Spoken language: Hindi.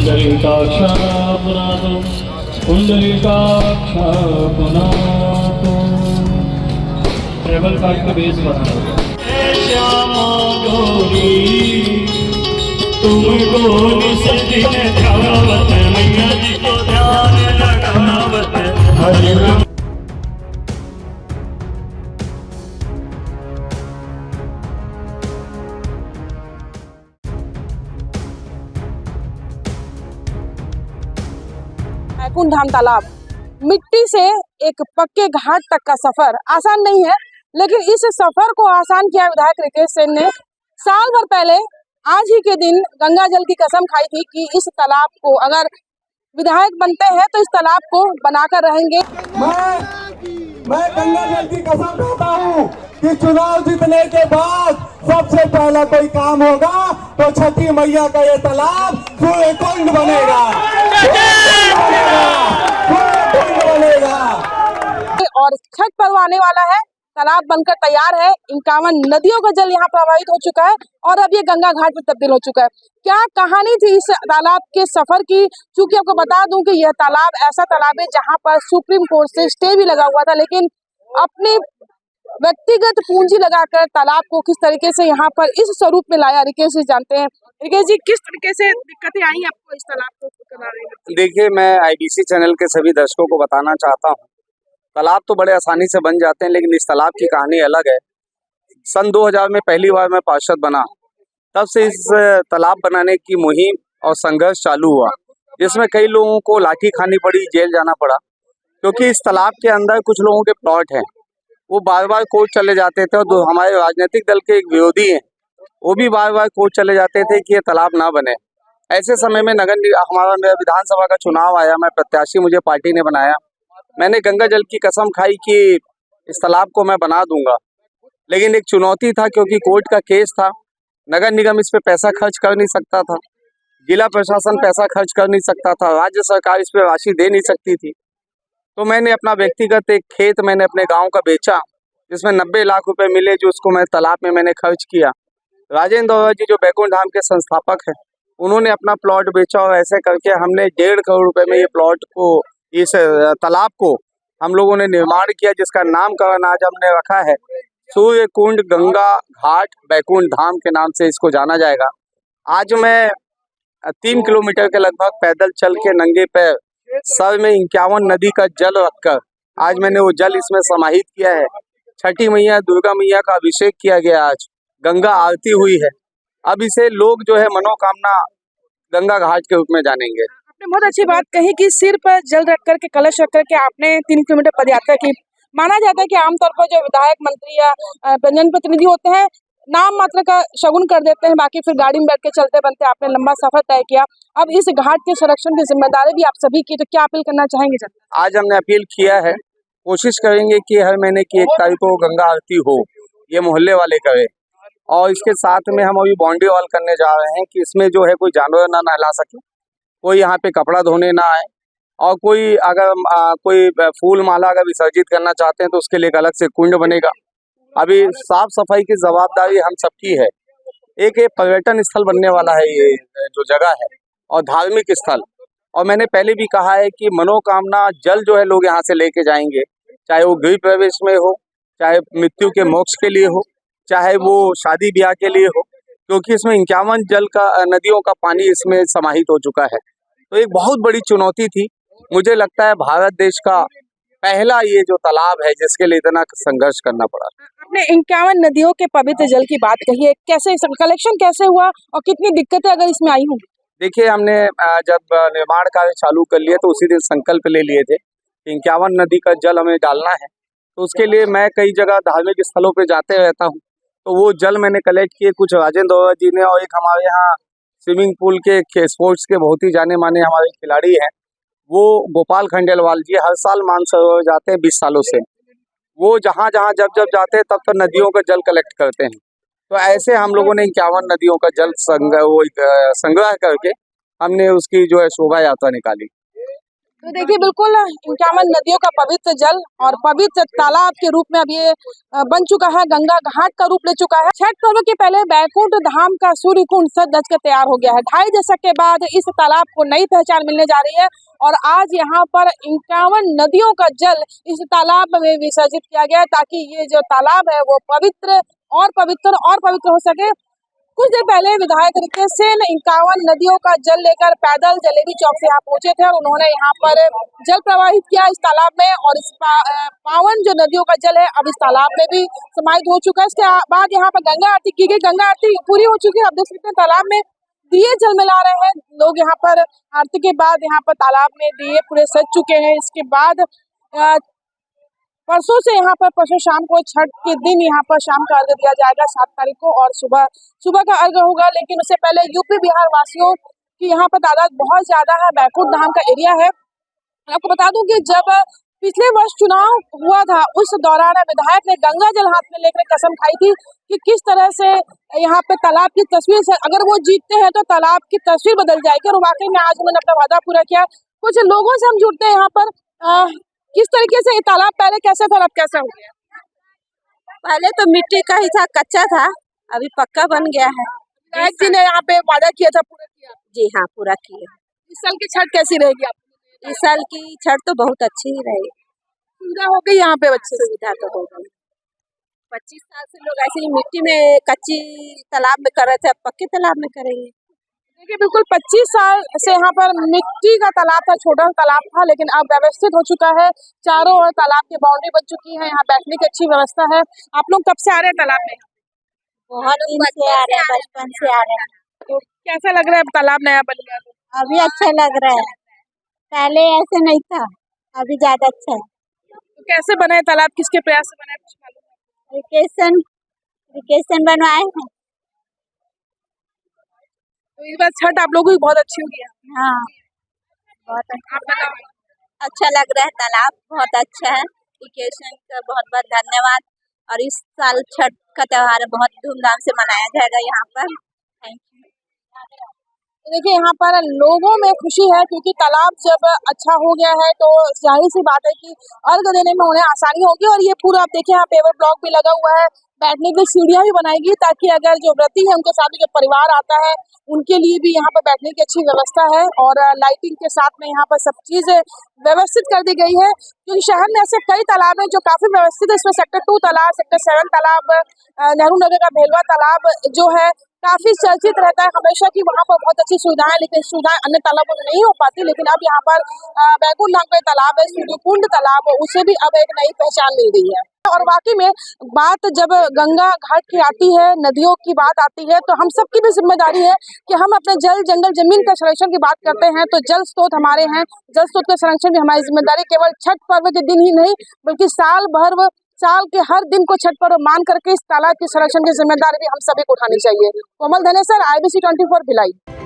पुण्डरीकाक्षापुनातु पुण्डरीकाक्षापुनातु। ट्रेवल कार्ड का बेस बना श्यामा गौरी तुमको निसदिन ध्यावत मैया जी को ध्यान लगावत हरि नाम। बैकुंठ धाम तालाब, मिट्टी से एक पक्के घाट तक का सफर आसान नहीं है, लेकिन इस सफर को आसान किया विधायक रिकेश सेन ने। साल भर पहले आज ही के दिन गंगा जल की कसम खाई थी कि इस तालाब को अगर विधायक बनते हैं तो इस तालाब को बनाकर रहेंगे। मैं गंगा जल की कसम खाता हूँ कि चुनाव जीतने के बाद सबसे पहला कोई काम होगा तो छठी मैया का ये तालाब सूर्यकुंड बनेगा, बनेगा। और छठ पर्व आने वाला है, तालाब बनकर तैयार है। 51 नदियों का जल यहाँ प्रवाहित हो चुका है और अब ये गंगा घाट में तब्दील हो चुका है। क्या कहानी थी इस तालाब के सफर की? क्योंकि आपको बता दूं कि यह तालाब ऐसा तालाब है जहाँ पर सुप्रीम कोर्ट से स्टे भी लगा हुआ था, लेकिन अपने व्यक्तिगत पूंजी लगाकर तालाब को किस तरीके से यहाँ पर इस स्वरूप में लाया, रिकेश जी जानते हैं। रिकेश जी, किस तरीके से दिक्कतें आई आपको इस तालाब को बनाने में? देखिए, मैं IBC चैनल के सभी दर्शकों को बताना चाहता हूँ, तालाब तो बड़े आसानी से बन जाते हैं, लेकिन इस तालाब की कहानी अलग है। सन 2000 में पहली बार मैं पार्षद बना, तब से इस तालाब बनाने की मुहिम और संघर्ष चालू हुआ, जिसमें कई लोगों को लाठी खानी पड़ी, जेल जाना पड़ा, क्योंकि इस तालाब के अंदर कुछ लोगों के प्लॉट हैं, वो बार बार कोर्ट चले जाते थे। और हमारे राजनीतिक दल के एक विरोधी हैं, वो भी बार बार कोर्ट चले जाते थे कि ये तालाब ना बने। ऐसे समय में हमारा विधानसभा का चुनाव आया, मैं प्रत्याशी, मुझे पार्टी ने बनाया। मैंने गंगा जल की कसम खाई कि इस तालाब को मैं बना दूंगा, लेकिन एक चुनौती था, क्योंकि कोर्ट का केस था। नगर निगम इस पे पैसा खर्च कर नहीं सकता था, जिला प्रशासन पैसा खर्च कर नहीं सकता था, राज्य सरकार इस पे राशि दे नहीं सकती थी। तो मैंने अपना व्यक्तिगत एक खेत मैंने अपने गांव का बेचा, जिसमें 90 लाख रुपए मिले, जो उसको मैं तालाब में मैंने खर्च किया। राजेंद्र दौरा जी, जो बैकुंठ धाम के संस्थापक हैं, उन्होंने अपना प्लॉट बेचा, और ऐसे करके हमने 1.5 करोड़ रुपए में ये प्लॉट को, इस तालाब को हम लोगों ने निर्माण किया, जिसका नामकरण आज हमने रखा है सूर्यकुंड गंगा घाट बैकुंठ धाम के नाम से इसको जाना जाएगा। आज मैं 3 किलोमीटर के लगभग पैदल चल के नंगे पैर सर में 51 नदी का जल रखकर आज मैंने वो जल इसमें समाहित किया है। छठी मैया दुर्गा मैया का अभिषेक किया गया, आज गंगा आरती हुई है। अब इसे लोग जो है मनोकामना गंगा घाट के रूप में जानेंगे। आपने बहुत अच्छी बात कही कि सिर पर जल रख करके, कलश रख करके आपने 3 किलोमीटर पदयात्रा की। माना जाता है कि आमतौर पर जो विधायक, मंत्री या जनप्रतिनिधि होते हैं, नाम मात्र का शगुन कर देते हैं, बाकी फिर गाड़ी में बैठ के चलते बनते। आपने लंबा सफर तय किया, अब इस घाट के संरक्षण की जिम्मेदारी भी आप सभी की, तो क्या अपील करना चाहेंगे? आज हमने अपील किया है, कोशिश करेंगे कि हर महीने की 1 तारीख को गंगा आरती हो, ये मोहल्ले वाले करें। और इसके साथ में हम अभी बाउंड्री वॉल करने जा रहे हैं कि इसमें जो है कोई जानवर ना नहला सके, कोई यहाँ पे कपड़ा धोने ना आए, और कोई अगर कोई फूल माला अगर विसर्जित करना चाहते हैं तो उसके लिए एक अलग से कुंड बनेगा। अभी साफ सफाई की जवाबदारी हम सबकी है। एक पर्यटन स्थल बनने वाला है ये जो जगह है, और धार्मिक स्थल। और मैंने पहले भी कहा है कि मनोकामना जल जो है लोग यहाँ से लेके जाएंगे, चाहे वो गृह प्रवेश में हो, चाहे मृत्यु के मोक्ष के लिए हो, चाहे वो शादी ब्याह के लिए हो, क्योंकि इसमें 51 नदियों का पानी इसमें समाहित हो चुका है। तो एक बहुत बड़ी चुनौती थी। मुझे लगता है भारत देश का पहला ये जो तालाब है जिसके लिए इतना संघर्ष करना पड़ा। आपने 51 नदियों के पवित्र जल की बात कही है, कैसे कलेक्शन कैसे हुआ और कितनी दिक्कतें अगर इसमें आई होंगी? देखिए, हमने जब निर्माण कार्य चालू कर लिए तो उसी दिन संकल्प ले लिए थे कि 51 नदी का जल हमें डालना है। तो उसके लिए मैं कई जगह धार्मिक स्थलों पे जाते रहता हूँ, तो वो जल मैंने कलेक्ट किए, कुछ राजेंद्र दौरा जी ने, और एक हमारे यहाँ स्विमिंग पूल के स्पोर्ट्स के बहुत ही जाने माने हमारे खिलाड़ी हैं, वो गोपाल खंडेलवाल जी, हर साल मानसरोवर जाते हैं 20 सालों से। वो जहाँ जहाँ जब जाते हैं तब नदियों का जल कलेक्ट करते हैं। तो ऐसे हम लोगों ने 51 नदियों का जल संग्रह करके हमने उसकी जो है शोभा यात्रा निकाली। तो देखिए बिल्कुल 51 नदियों का पवित्र जल और पवित्र तालाब के रूप में अब ये बन चुका है, गंगा घाट का रूप ले चुका है। छठ पर्व के पहले बैकुंठ धाम का सूर्य कुंड सज धज कर तैयार हो गया है। 2.5 दशक के बाद इस तालाब को नई पहचान मिलने जा रही है और आज यहाँ पर 51 नदियों का जल इस तालाब में विसर्जित किया गया है ताकि ये जो तालाब है वो पवित्र और पवित्र हो सके। कुछ देर पहले विधायक रितेश सेन 51 नदियों का जल लेकर पैदल जलेबी चौक से यहाँ पहुंचे थे और उन्होंने यहाँ पर जल प्रवाहित किया इस तालाब में और इस पावन जो नदियों का जल है अब इस तालाब में भी समाहित हो चुका है। इसके बाद यहाँ पर गंगा आरती की गई, गंगा आरती पूरी हो चुकी है। आप देख सकते हैं तालाब में दिए जलमिला रहे हैं लोग। यहाँ पर आरती के बाद यहाँ पर तालाब में दिए पूरे सज चुके हैं। इसके बाद परसों से यहाँ पर परसों शाम को छठ के दिन यहाँ पर शाम का अर्घ्य दिया जाएगा 7 तारीख को और सुबह का अर्घ्य होगा। लेकिन उससे पहले यूपी बिहार वासियों की यहाँ पर तादाद बहुत ज्यादा है। बैकुंठ धाम का एरिया है। आपको बता दूं कि जब पिछले वर्ष चुनाव हुआ था उस दौरान विधायक ने गंगा जल हाथ में लेकर कसम खाई थी कि किस तरह से यहाँ पे तालाब की तस्वीर से अगर वो जीतते हैं तो तालाब की तस्वीर बदल जाएगी और वाकई में आज उन्होंने अपना वादा पूरा किया। कुछ लोगों से हम जुड़ते हैं यहाँ पर, किस तरीके से ये तालाब पहले कैसे था और अब कैसा हो गया? पहले तो मिट्टी का ही था, कच्चा था, अभी पक्का बन गया है। विधायक जी ने यहाँ पे वादा किया था, पूरा किया? जी हाँ, पूरा किया। इस साल की छठ कैसी रहेगी आप? इस साल की छठ तो बहुत अच्छी ही रहेगी। सुविधा हो गई यहाँ पे बच्चे? सुविधा तो हो गई। 25 साल से लोग ऐसे ही मिट्टी में कच्ची तालाब में कर रहे थे, अब पक्के तालाब में करेंगे। देखिए बिल्कुल 25 साल से यहाँ पर मिट्टी का तालाब था, छोटा तालाब था, लेकिन अब व्यवस्थित हो चुका है। चारों ओर तालाब की बाउंड्री बन चुकी है। यहाँ बैठने की अच्छी व्यवस्था है। आप लोग कब से आ रहे हैं तालाब में? बहुत दिन से आ रहे हैं, बचपन से आ रहे हैं। तो कैसा लग रहा है तालाब नया बन गया? अभी अच्छा लग रहा है, पहले ऐसे नहीं था, अभी ज्यादा अच्छा है। तो कैसे बना है तालाब, किसके प्रयास से बना है, कुछ मालूम है? रिकेशन बनवाए हैं। तो इस बार छठ आप लोगों की बहुत अच्छी होगी। हाँ, बहुत आप बताओ। अच्छा लग रहा है, तालाब बहुत अच्छा है। रिकेशन का बहुत बहुत धन्यवाद। और इस साल छठ का त्योहार बहुत धूमधाम से मनाया जाएगा यहाँ पर। Thank you. देखिए यहाँ पर लोगों में खुशी है क्योंकि तालाब जब अच्छा हो गया है तो जाहिर सी बात है कि अर्घ देने में उन्हें आसानी होगी। और ये पूरा आप देखिए यहाँ पेवर ब्लॉक भी लगा हुआ है, बैठने के लिए सीढ़ियाँ भी बनाएगी ताकि अगर जो व्रती है उनके साथ जो परिवार आता है उनके लिए भी यहाँ पर बैठने की अच्छी व्यवस्था है। और लाइटिंग के साथ में यहाँ पर सब चीज़ व्यवस्थित कर दी गई है क्योंकि शहर में ऐसे कई तालाब हैं जो काफी व्यवस्थित है। इसमें सेक्टर 2 तालाब, सेक्टर 7 तालाब, नेहरू नगर का भेलवा तालाब जो है काफी चर्चित रहता है हमेशा कि वहाँ पर बहुत अच्छी सुविधाएं, लेकिन सुविधाएं अन्य तालाबों में नहीं हो पाती। लेकिन अब यहाँ पर बैकुंठ धाम का तालाब है, सूर्यकुंड तालाब, उसे भी अब एक नई पहचान मिल गई है। और वाकई में बात जब गंगा घाट की आती है, नदियों की बात आती है, तो हम सबकी भी जिम्मेदारी है कि हम अपने जल, जंगल, जमीन के संरक्षण की बात करते हैं तो जल स्रोत हमारे हैं, जल स्रोत के संरक्षण भी हमारी जिम्मेदारी केवल छठ पर्व के दिन ही नहीं बल्कि साल के हर दिन को छठ पर्व मान करके इस तालाब के संरक्षण की जिम्मेदारी भी हम सभी को उठानी चाहिए। कोमल धनेसर, IBC 24 भिलाई।